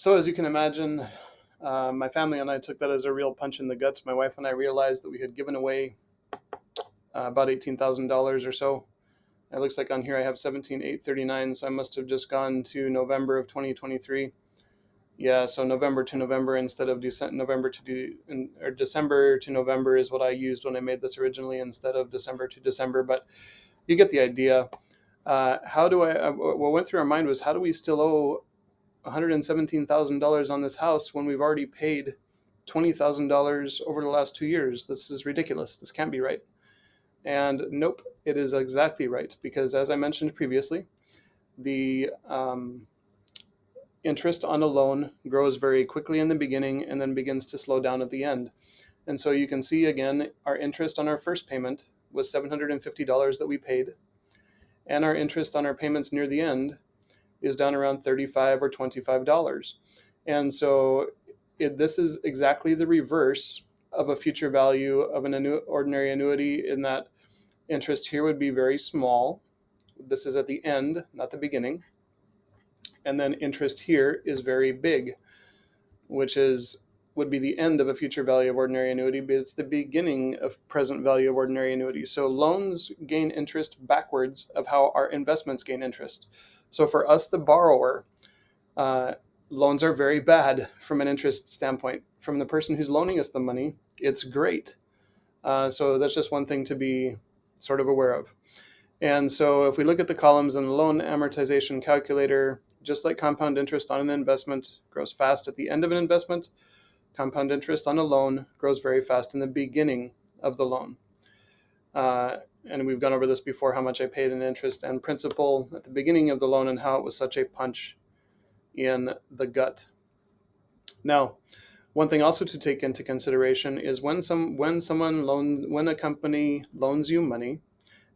So as you can imagine, my family and I took that as a real punch in the gut. My wife and I realized that we had given away about $18,000 or so. It looks like on here I have 17,839, so I must have just gone to November of 2023. Yeah, so November to November instead of December to November is what I used when I made this originally instead of December to December. But you get the idea. How do I? What went through our mind was, how do we still owe $117,000 on this house when we've already paid $20,000 over the last 2 years? This is ridiculous. This can't be right. And nope, it is exactly right, because as I mentioned previously, the interest on a loan grows very quickly in the beginning and then begins to slow down at the end. And so you can see again, our interest on our first payment was $750 that we paid, and our interest on our payments near the end is down around $35 or $25. And so this is exactly the reverse of a future value of an ordinary annuity, in that interest here would be very small. This is at the end, not the beginning. And then interest here is very big, which would be the end of a future value of ordinary annuity, but it's the beginning of present value of ordinary annuity. So loans gain interest backwards of how our investments gain interest. So for us, the borrower, loans are very bad from an interest standpoint. From the person who's loaning us the money, it's great. So that's just one thing to be sort of aware of. And so if we look at the columns in the loan amortization calculator, just like compound interest on an investment grows fast at the end of an investment, compound interest on a loan grows very fast in the beginning of the loan. And we've gone over this before, how much I paid in interest and principal at the beginning of the loan and how it was such a punch in the gut. Now, one thing also to take into consideration is when a company loans you money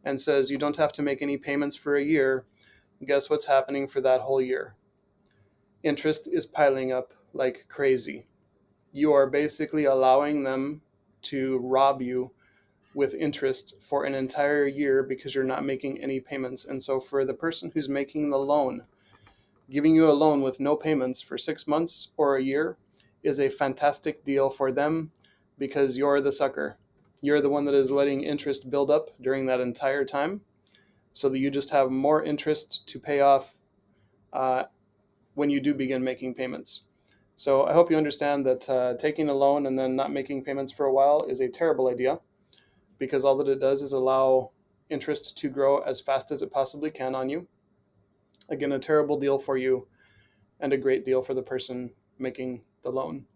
and says you don't have to make any payments for a year, guess what's happening for that whole year? Interest is piling up like crazy. You are basically allowing them to rob you with interest for an entire year because you're not making any payments. And so for the person who's making the loan, giving you a loan with no payments for 6 months or a year is a fantastic deal for them, because you're the sucker. You're the one that is letting interest build up during that entire time, so that you just have more interest to pay off when you do begin making payments. So I hope you understand that taking a loan and then not making payments for a while is a terrible idea, because all that it does is allow interest to grow as fast as it possibly can on you. Again, a terrible deal for you and a great deal for the person making the loan.